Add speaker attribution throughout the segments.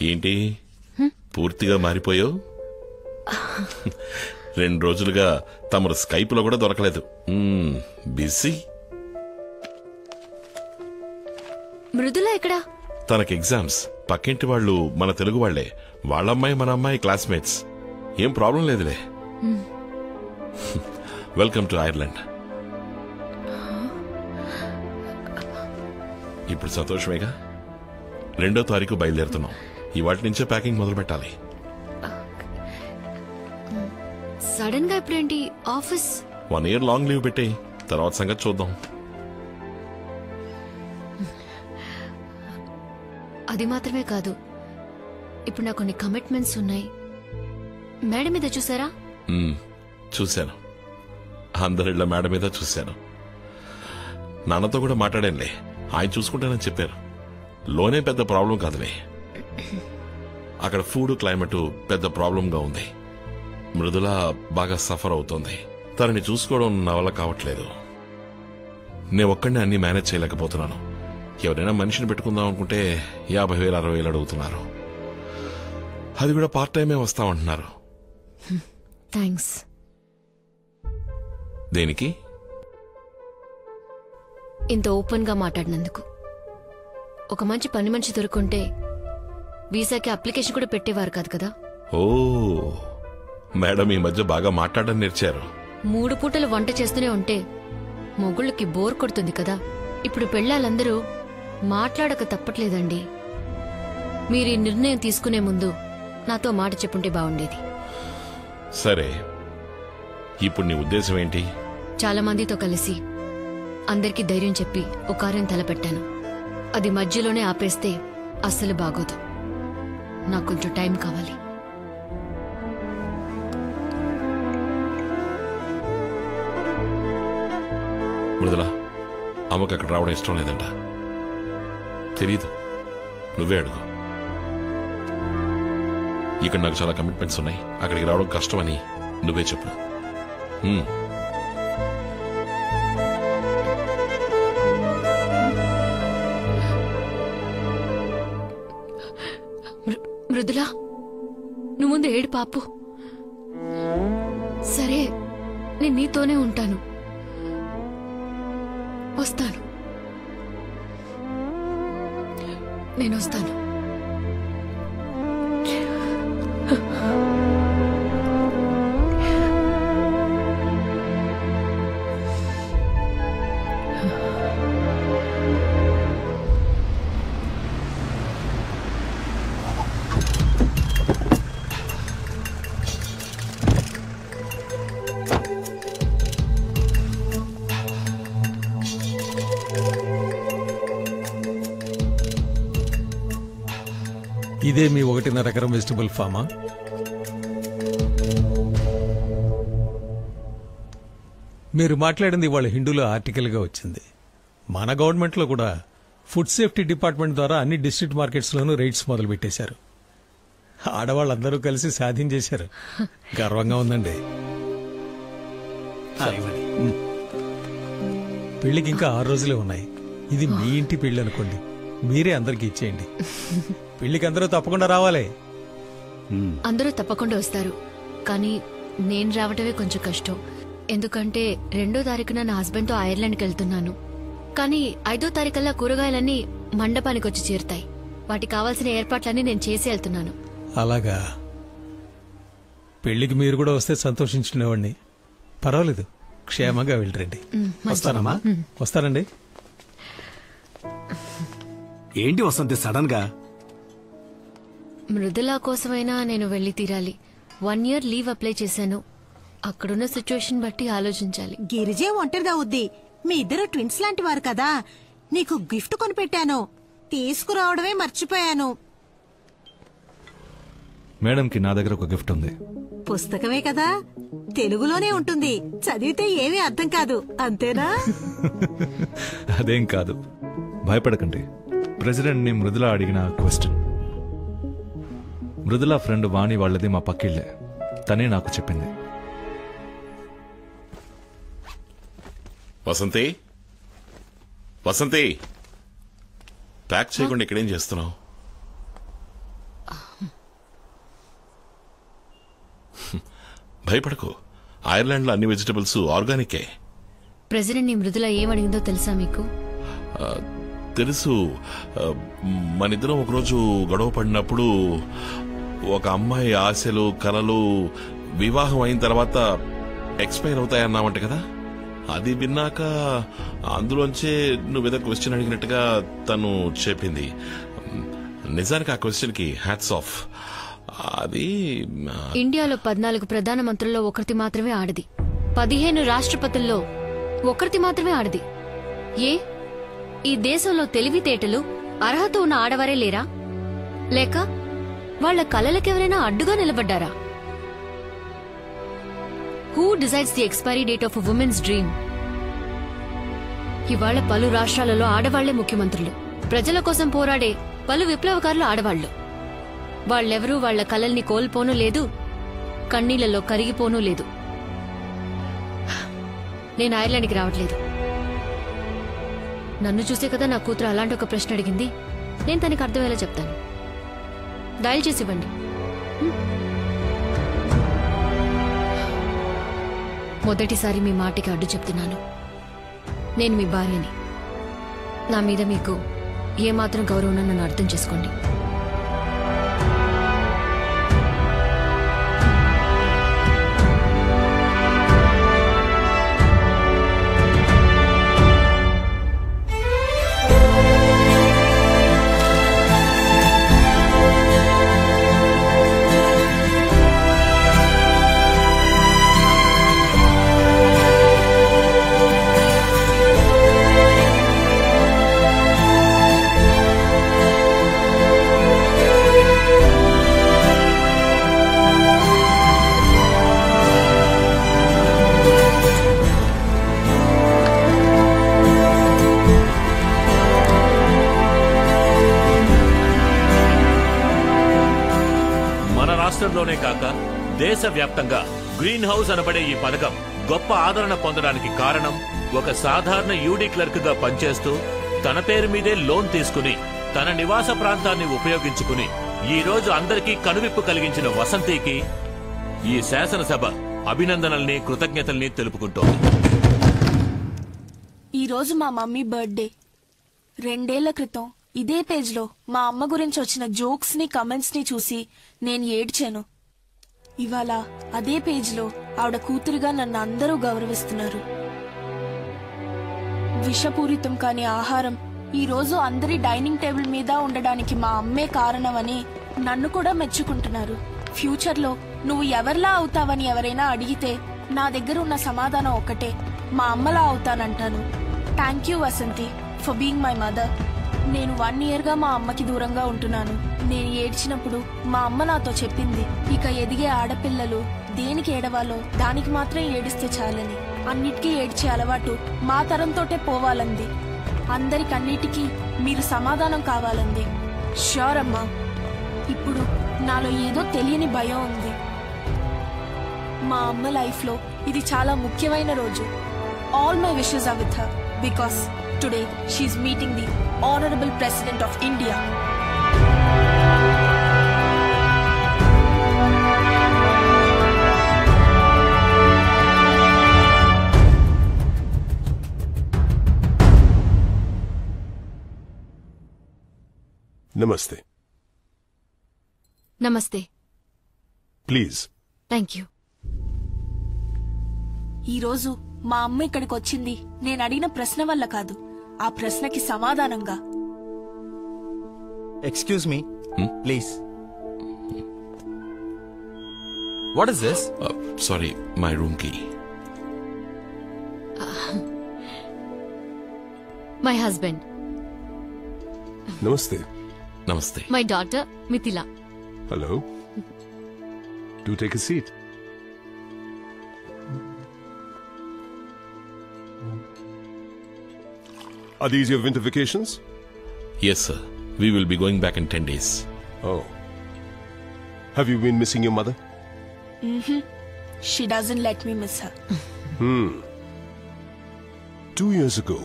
Speaker 1: ఏంటి పూర్తిగా మారిపోయావు? 2 రోజులుగా తమరు స్కైప్ లో కూడా దొరకలేదు. బిజీ.
Speaker 2: మృదుల ఎక్కడా?
Speaker 1: తనకి ఎగ్జామ్స్. పక్కింటి వాళ్ళు మన తెలుగు వాళ్లే. వాళ్ళమ్మాయి మన అమ్మాయి క్లాస్మేట్స్. ఏం ప్రాబ్లం లేదులే. Welcome to Ireland. ఇప్పుడు సంతోషమేగా? 2వ తారీఖు బయలుదేరుతున్నాం. ఇవాటి నుంచే ప్యాకింగ్ మొదలు పెట్టాలి.
Speaker 2: సడన్ గా ఇప్పుడేంటి ఆఫీస్?
Speaker 1: 1 year లాంగ్ లీవ్ పెట్టే తర్వాత సంగతి చూద్దాం.
Speaker 2: అది మాత్రమే కాదు, ఇప్పుడు నాకు కొన్ని కమిట్మెంట్స్ ఉన్నాయి. మేడం మీద చూసారా?
Speaker 1: చూశాను. అందరిళ్ళ మేడం మీద చూశాను. నాన్నతో కూడా మాట్లాడానులే. ఆయన చూసుకుంటానని చెప్పారు. లోనే పెద్ద ప్రాబ్లం కాదులే. అక్కడ ఫుడ్ క్లైమేట్ పెద్ద ప్రాబ్లంగా ఉంది. మృదుల బాగా సఫర్ అవుతోంది. తనని చూసుకోవడం నా వల్ల కావట్లేదు. నేను ఒక్కడినే అన్ని మేనేజ్ చేయలేకపోతున్నాను. ఎవరైనా మనిషిని పెట్టుకుందాం అనుకుంటే 50,000 60,000 అడుగుతున్నారు. అది కూడా పార్ట్ టైమే వస్తామంటున్నారు.
Speaker 2: థ్యాంక్స్.
Speaker 1: దేనికి?
Speaker 2: ఇంత ఓపెన్ గా మాట్లాడినందుకు. ఒక మంచి పని మనిషి దొరుకుంటే వీసాకి అప్లికేషన్ కూడా పెట్టేవారు కాదు కదా.
Speaker 1: ఓ మేడం ఈ మధ్య బాగా మాట్లాడడం నేర్చారు.
Speaker 2: 3 పూటలు వంట చేస్తూనే ఉంటే మొగుళ్ళకి బోర్ కొడుతుంది కదా. ఇప్పుడు పెళ్ళాలందరూ మాట్లాడక తప్పట్లేదండి. మీరు ఈ నిర్ణయం తీసుకునే ముందు నాతో మాట చెప్పుంటే బాగుండేది.
Speaker 1: సరే, ఇప్పుడు నీ ఉద్దేశం ఏంటి?
Speaker 2: చాలా మందితో కలిసి అందరికీ ధైర్యం చెప్పి ఒక కార్యం తలపెట్టాను. అది మధ్యలోనే ఆపేస్తే అస్సలు బాగోదు. నాకు కొంచెం టైం కావాలి.
Speaker 1: మృదుల, అమ్మకు అక్కడ రావడం ఇష్టం లేదంట. తెలీదు, నువ్వే అడుగు. ఇక్కడ నాకు చాలా కమిట్మెంట్స్ ఉన్నాయి. అక్కడికి రావడం కష్టమని నువ్వే చెప్పు.
Speaker 2: మృదులా, నువ్వు ముందు ఏడు పాపు. సరే, నేను నీతోనే ఉంటాను. వస్తాను, నేను వస్తాను.
Speaker 3: ఇదే మీ 1.5 ఎకరం వెజిటబుల్ ఫామా? మీరు మాట్లాడింది ఇవాళ హిందూలో ఆర్టికల్గా వచ్చింది. మన గవర్నమెంట్లో కూడా ఫుడ్ సేఫ్టీ డిపార్ట్మెంట్ ద్వారా అన్ని డిస్ట్రిక్ట్ మార్కెట్స్లోనూ రైడ్స్ మొదలు పెట్టేశారు. ఆడవాళ్ళందరూ కలిసి సాధించేశారు. గర్వంగా ఉందండి. పెళ్లికి ఇంకా 6 రోజులే ఉన్నాయి. ఇది మీ ఇంటి పెళ్లి అనుకోండి. మీరే అందరికి ఇచ్చేయండి. పెళ్లికి అందరూ తప్పకుండా రావాలి.
Speaker 2: అందరూ తప్పకుండా వస్తారు, కానీ నేను రావటమే కొంచెం కష్టం. ఎందుకంటే 2వ తారీఖున నా హస్బెండ్ తో ఐర్లాండ్కి వెళ్తున్నాను. కానీ 5వ తారీఖుల్లా కూరగాయలన్నీ మండపానికి వచ్చి చేరుతాయి. వాటికి కావాల్సిన ఏర్పాట్లన్నీ నేను చేసి వెళ్తున్నాను.
Speaker 3: అలాగా? పెళ్లికి మీరు కూడా వస్తే సంతోషించుకునేవాడిని. పర్వాలేదు, క్షేమంగా వెళ్ళరండి. వస్తానమ్మా. వస్తానండి.
Speaker 4: ఏంటి వసంతి సడన్ గా?
Speaker 2: మృదులా కోసమైనా నేను వెళ్లి తీరాలి. 1 year లీవ్ అప్లై చేశాను. అక్కడున్న సిచ్యువేషన్ బట్టి ఆలోచించాలి.
Speaker 5: గిరిజే ఒంటరిగా అవుద్ది. మీ ఇద్దరు ట్విన్స్ లాంటి వారు కదా. నీకు గిఫ్ట్ కొనిపెట్టాను, తీసుకురావడమే మర్చిపోయాను.
Speaker 6: మేడంకి నా దగ్గర ఒక గిఫ్ట్ ఉంది.
Speaker 5: పుస్తకమే కదా, తెలుగులోనే ఉంటుంది. చదివితే ఏమీ అర్థం కాదు, అంతేనా?
Speaker 6: అదేం కాదు, భయపడకండి. ప్రెసిడెంట్ ని మృదుల అడిగిన క్వశ్చన్. మృదుల ఫ్రెండ్ వాణి వాళ్ళది మా పక్కిళ్లే. తనే నాకు చెప్పింది.
Speaker 1: వసంతి, వసంతి, ప్యాక్ చేయకుండా ఇక్కడేం చేస్తున్నావు? భయపడకు, ఐర్లాండ్లో అన్ని వెజిటబుల్స్ ఆర్గానికే.
Speaker 2: ప్రెసిడెంట్ ని మృదుల ఏమడిగిందో తెలుసా మీకు?
Speaker 1: తెలుసు. మనిద్దరం ఒకరోజు గొడవ పడినప్పుడు ఒక అమ్మాయి ఆశలు కలలు వివాహం అయిన తర్వాత ఎక్స్పైర్ అవుతాయన్నామంట కదా. అది విన్నాక అందులోంచే నువ్వేదో క్వశ్చన్ అడిగినట్టుగా తను చెప్పింది. నిజానికి ఆ క్వశ్చన్ కి హ్యాట్స్ ఆఫ్. అది
Speaker 2: ఇండియాలో 14 ప్రధానమంత్రుల్లో ఒకరిది మాత్రమే ఆడది, 15 రాష్ట్రపతుల్లో ఒకరిది మాత్రమే ఆడది. ఏ ఈ దేశంలో తెలివితేటలు అర్హత ఉన్న ఆడవారే లేరా? లేక వాళ్ల కలలకెవరైనా అడ్డుగా నిలబడ్డారా? Who decides the expiry date of women's dream? ఇవాళ పలు రాష్ట్రాలలో ఆడవాళ్లే ముఖ్యమంత్రులు, ప్రజల కోసం పోరాడే పలు విప్లవకారులు ఆడవాళ్లు. వాళ్లెవరూ వాళ్ల కలల్ని కోల్పోనూ లేదు, కన్నీళ్లలో కరిగిపోనూ లేదు. నేను ఐర్లాండ్కి రావట్లేదు. నన్ను చూసే కదా నా కూతురు అలాంటి ఒక ప్రశ్న అడిగింది. నేను తనకి అర్థమయ్యేలా చెప్తాను. డయల్ చేసి ఇవ్వండి. మొదటిసారి మీ మాటకి అడ్డు చెప్తున్నాను. నేను మీ భార్యని. నా మీద మీకు ఏమాత్రం గౌరవం నన్ను అర్థం చేసుకోండి.
Speaker 7: రాష్ట్రంలోనే కాక దేశవ్యాప్తంగా గ్రీన్ హౌస్ అనబడే ఈ పథకం గొప్ప ఆదరణ పొందడానికి కారణం, ఒక సాధారణ యూడీ క్లర్క్ గా పనిచేస్తూ తన పేరు మీదే లోన్ తీసుకుని తన నివాస ప్రాంతాన్ని ఉపయోగించుకుని ఈ రోజు అందరికీ కనువిప్పు కలిగించిన వసంతికి ఈ శాసనసభ అభినందనల్ని కృతజ్ఞతల్ని తెలుపుకుంటోంది.
Speaker 8: ఈ రోజు మా మమ్మీ బర్త్డే. 2 ఏళ్ల క్రితం ఇదే పేజ్లో మా అమ్మ గురించి వచ్చిన జోక్స్ ని కమెంట్స్ ని చూసి నేను ఏడ్చాను. ఇవాళ అదే పేజ్లో ఆవిడ కూతురుగా నన్ను అందరూ గౌరవిస్తున్నారు. విషపూరితం కాని ఆహారం ఈ రోజు అందరి డైనింగ్ టేబుల్ మీద ఉండడానికి మా అమ్మే కారణమని నన్ను కూడా మెచ్చుకుంటున్నారు. ఫ్యూచర్ లో నువ్వు ఎవరిలా అవుతావని ఎవరైనా అడిగితే నా దగ్గర ఉన్న సమాధానం ఒక్కటే, మా అమ్మలా అవుతానంటాను. Thank you Vasanthi for being my mother. నేను 1 year గా మా అమ్మకి దూరంగా ఉంటున్నాను. నేను ఏడ్చినప్పుడు మా అమ్మ నాతో చెప్పింది, ఇక ఎదిగే ఆడపిల్లలు దేనికి ఏడవాలో దానికి మాత్రం ఏడిస్తే చాలని, అన్నిటికీ ఏడ్చే అలవాటు మా తరంతోటే పోవాలంది. అందరికన్నిటికీ మీరు సమాధానం కావాలంది. ష్యూర్ అమ్మా. ఇప్పుడు నాలో ఏదో తెలియని భయం ఉంది. మా అమ్మ లైఫ్ లో ఇది చాలా ముఖ్యమైన రోజు. All my wishes are with her because today she is meeting the honourable president of India.
Speaker 9: నమస్తే.
Speaker 2: నమస్తే.
Speaker 9: ప్లీజ్.
Speaker 2: Thank you.
Speaker 8: ఈ రోజు మా అమ్మ ఇక్కడికి వచ్చింది నేను అడిగిన ప్రశ్న వల్ల కాదు, ఆ ప్రశ్నకి సమాధానంగా.
Speaker 10: Excuse me please. What is this?
Speaker 1: Sorry, my room key.
Speaker 2: My husband.
Speaker 9: నమస్తే.
Speaker 1: నమస్తే.
Speaker 2: My daughter Mithila.
Speaker 9: Hello. Do take a seat. Are these your winter vacations?
Speaker 1: Yes, sir. We will be going back in 10 days.
Speaker 9: Oh. Have you been missing your mother?
Speaker 8: She doesn't let me miss her.
Speaker 9: 2 years ago,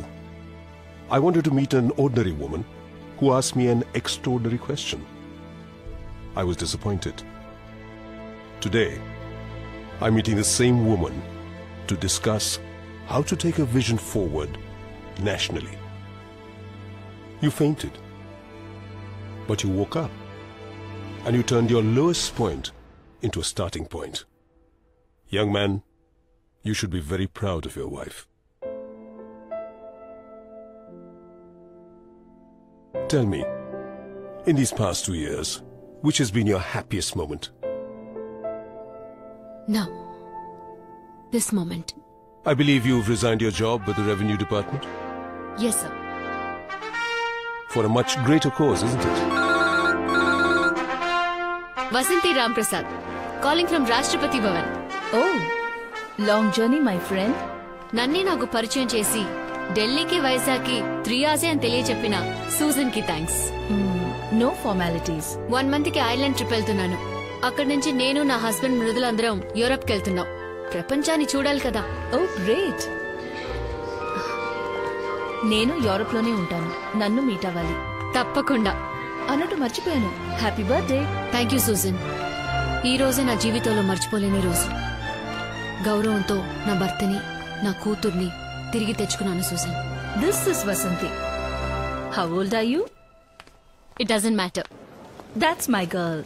Speaker 9: I wanted to meet an ordinary woman who asked me an extraordinary question. I was disappointed. Today, I'm meeting the same woman to discuss how to take a vision forward nationally. You fainted, but you woke up and you turned your lowest point into a starting point. Young man, you should be very proud of your wife. Tell me, in these past 2 years, which has been your happiest moment?
Speaker 2: Now, this moment.
Speaker 9: I believe you've resigned your job with the Revenue Department
Speaker 2: Yes, sir.
Speaker 9: for a much greater cause, isn't it?
Speaker 2: Vasanti Ramprasad, calling from Rashtrapati Bhavan.
Speaker 11: Oh, long journey, my friend.
Speaker 2: నన్నే నాకు పరిచయం చేసి ఢిల్లీకి వైజాగ్కి 3 hours అని తెలియచెప్పిన Susan కి thanks.
Speaker 11: No formalities.
Speaker 2: 1 month కి Ireland trip వెళ్తున్నాను. అక్కడి నుంచి నేను నా హస్బెండ్ మృదులందరం యూరప్ కి వెళ్తున్నాం. ప్రపంచాన్ని చూడాలి కదా.
Speaker 11: Oh, great. నేను యూరోప్ లోనే ఉంటాను. నన్ను మీట్ అవ్వాలి.
Speaker 2: తప్పకుండా.
Speaker 11: అన్నట్టు మర్చిపోయాను. Happy birthday.
Speaker 2: Thank you Susan. ఈ రోజే నా జీవితంలో మర్చిపోలేని రోజు. గౌరవంతో నా భర్తని నా కూతుర్ని తిరిగి తెచ్చుకున్నాను Susan.
Speaker 11: This is Vasanti. How old are you?
Speaker 2: It doesn't matter.
Speaker 11: That's my girl.